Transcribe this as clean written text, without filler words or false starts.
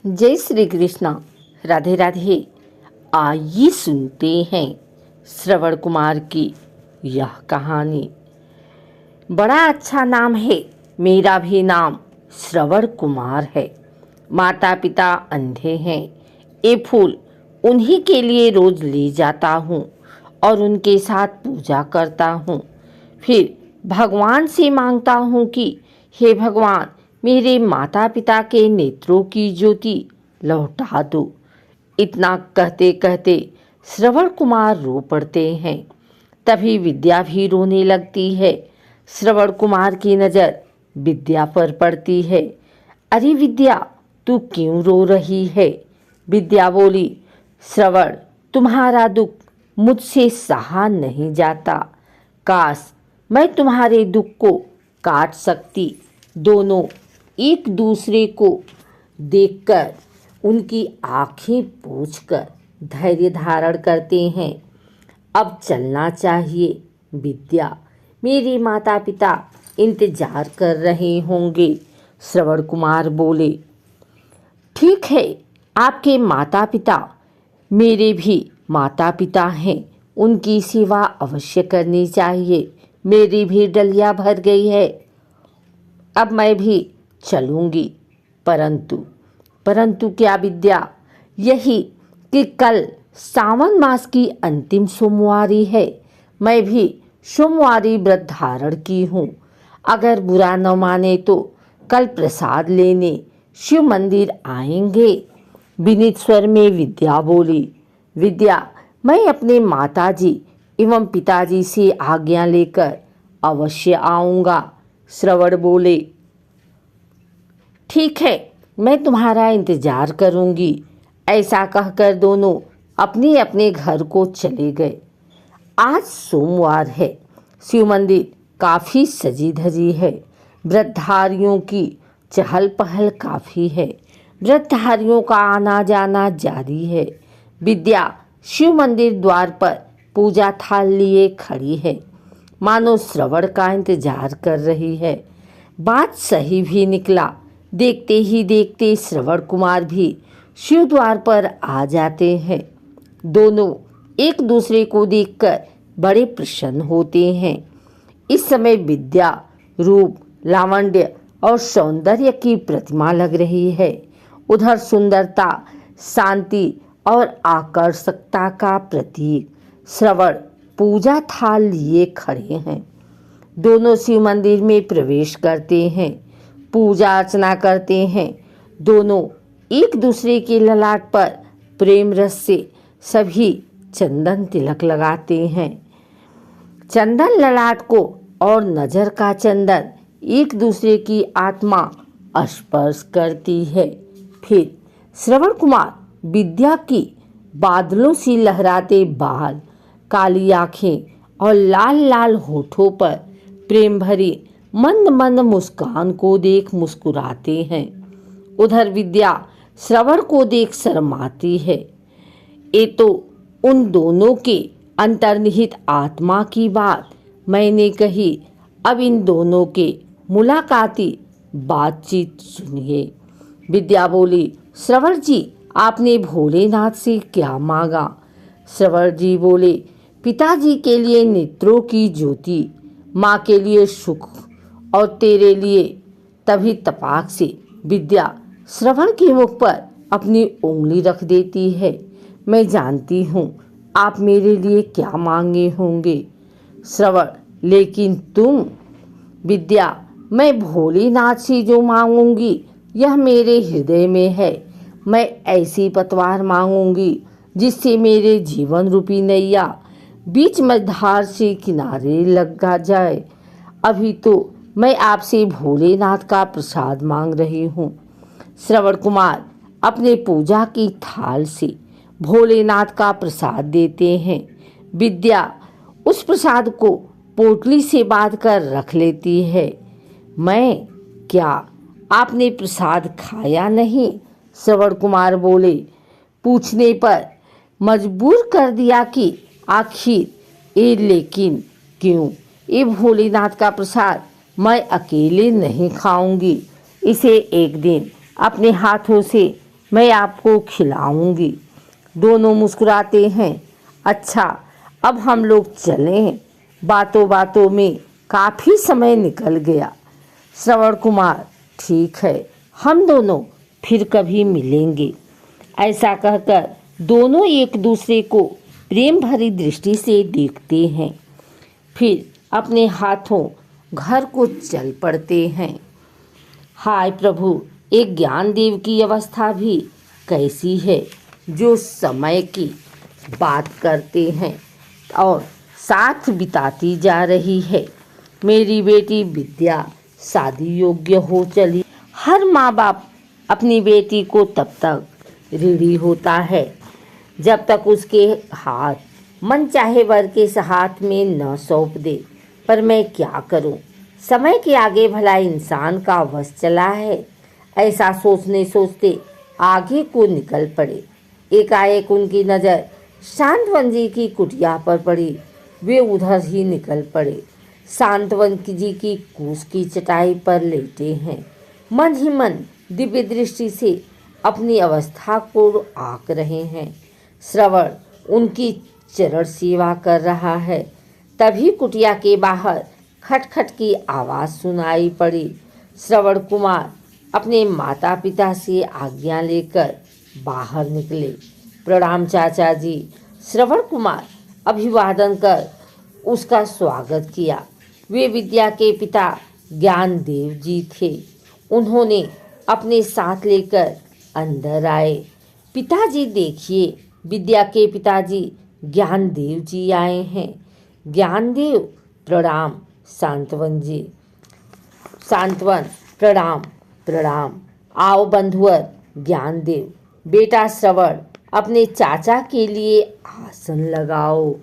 जय श्री कृष्णा। राधे राधे। आइए सुनते हैं श्रवण कुमार की यह कहानी। बड़ा अच्छा नाम है, मेरा भी नाम श्रवण कुमार है। माता पिता अंधे हैं, ये फूल उन्हीं के लिए रोज ले जाता हूँ और उनके साथ पूजा करता हूँ। फिर भगवान से मांगता हूँ कि हे भगवान, मेरे माता पिता के नेत्रों की ज्योति लौटा दो। इतना कहते कहते श्रवण कुमार रो पड़ते हैं। तभी विद्या भी रोने लगती है। श्रवण कुमार की नज़र विद्या पर पड़ती है। अरे विद्या, तू क्यों रो रही है? विद्या बोली, श्रवण, तुम्हारा दुख मुझसे सहा नहीं जाता। काश मैं तुम्हारे दुख को काट सकती। दोनों एक दूसरे को देखकर उनकी आंखें पोंछकर धैर्य धारण करते हैं। अब चलना चाहिए विद्या, मेरे माता पिता इंतजार कर रहे होंगे। श्रवण कुमार बोले, ठीक है, आपके माता पिता मेरे भी माता पिता हैं, उनकी सेवा अवश्य करनी चाहिए। मेरी भी डलिया भर गई है, अब मैं भी चलूँगी। परंतु क्या विद्या, यही कि कल सावन मास की अंतिम सोमवारी है। मैं भी सोमवारी व्रत धारण की हूँ। अगर बुरा न माने तो कल प्रसाद लेने शिव मंदिर आएंगे। विनीत स्वर में विद्या बोली, विद्या, मैं अपने माताजी एवं पिताजी से आज्ञा लेकर अवश्य आऊँगा। श्रवण बोले, ठीक है, मैं तुम्हारा इंतजार करूंगी। ऐसा कहकर दोनों अपने अपने घर को चले गए। आज सोमवार है। शिव मंदिर काफ़ी सजी धजी है। व्रतधारियों की चहल पहल काफ़ी है। व्रतधारियों का आना जाना जारी है। विद्या शिव मंदिर द्वार पर पूजा थाल लिए खड़ी है, मानो श्रवण का इंतजार कर रही है। बात सही भी निकला। देखते ही देखते श्रवण कुमार भी शिव द्वार पर आ जाते हैं। दोनों एक दूसरे को देखकर बड़े प्रसन्न होते हैं। इस समय विद्या रूप, लावण्य और सौंदर्य की प्रतिमा लग रही है। उधर सुंदरता, शांति और आकर्षकता का प्रतीक श्रवण पूजा थाल लिए खड़े हैं। दोनों शिव मंदिर में प्रवेश करते हैं, पूजा अर्चना करते हैं। दोनों एक दूसरे के ललाट पर प्रेम रस से सभी चंदन तिलक लगाते हैं। चंदन ललाट को और नजर का चंदन एक दूसरे की आत्मा स्पर्श करती है। फिर श्रवण कुमार विद्या की बादलों से लहराते बाल, काली आंखें और लाल लाल होठों पर प्रेम भरी मंद मंद मुस्कान को देख मुस्कुराते हैं। उधर विद्या श्रवण को देख शर्माती है। ये तो उन दोनों के अंतर्निहित आत्मा की बात मैंने कही। अब इन दोनों के मुलाकाती बातचीत सुनिए। विद्या बोली, श्रवण जी, आपने भोलेनाथ से क्या मांगा? श्रवण जी बोले, पिताजी के लिए नेत्रों की ज्योति, माँ के लिए सुख और तेरे लिए। तभी तपाक से विद्या श्रवण के मुख पर अपनी उंगली रख देती है। मैं जानती हूँ आप मेरे लिए क्या मांगे होंगे। श्रवण, लेकिन तुम? विद्या, मैं भोलेनाथ से जो मांगूंगी यह मेरे हृदय में है। मैं ऐसी पतवार मांगूंगी जिससे मेरे जीवन रूपी नैया बीच मझधार से किनारे लगा जाए। अभी तो मैं आपसे भोलेनाथ का प्रसाद मांग रही हूँ। श्रवण कुमार अपने पूजा की थाल से भोलेनाथ का प्रसाद देते हैं। विद्या उस प्रसाद को पोटली से बांध कर रख लेती है। मैं क्या, आपने प्रसाद खाया नहीं? श्रवण कुमार बोले। पूछने पर मजबूर कर दिया कि आखिर ये लेकिन क्यों? ये भोलेनाथ का प्रसाद मैं अकेले नहीं खाऊंगी। इसे एक दिन अपने हाथों से मैं आपको खिलाऊंगी। दोनों मुस्कुराते हैं। अच्छा, अब हम लोग चलें। बातों बातों में काफ़ी समय निकल गया। श्रवण कुमार, ठीक है, हम दोनों फिर कभी मिलेंगे। ऐसा कहकर दोनों एक दूसरे को प्रेम भरी दृष्टि से देखते हैं। फिर अपने हाथों घर को चल पड़ते हैं। हाय प्रभु, एक ज्ञानदेव की अवस्था भी कैसी है, जो समय की बात करते हैं और साथ बिताती जा रही है। मेरी बेटी विद्या शादी योग्य हो चली। हर माँ बाप अपनी बेटी को तब तक ऋणी होता है जब तक उसके हाथ मन चाहे वर के हाथ में न सौंप दे। पर मैं क्या करूं, समय के आगे भला इंसान का वश चला है। ऐसा सोचने सोचते आगे को निकल पड़े। एकाएक उनकी नज़र शांतवन जी की कुटिया पर पड़ी। वे उधर ही निकल पड़े। शांतवन जी की कूस की चटाई पर लेटे हैं। मन ही मन दिव्य दृष्टि से अपनी अवस्था को आंक रहे हैं। श्रवण उनकी चरण सेवा कर रहा है। तभी कुटिया के बाहर खटखट की आवाज़ सुनाई पड़ी। श्रवण कुमार अपने माता पिता से आज्ञा लेकर बाहर निकले। प्रणाम चाचा जी। श्रवण कुमार अभिवादन कर उसका स्वागत किया। वे विद्या के पिता ज्ञानदेव जी थे। उन्होंने अपने साथ लेकर अंदर आए। पिताजी देखिए, विद्या के पिताजी ज्ञानदेव जी आए हैं। ज्ञानदेव प्रणाम। शांतवन जी। शांतवन प्रणाम प्रणाम। आओ बंधुवर ज्ञानदेव। बेटा श्रवण, अपने चाचा के लिए आसन लगाओ।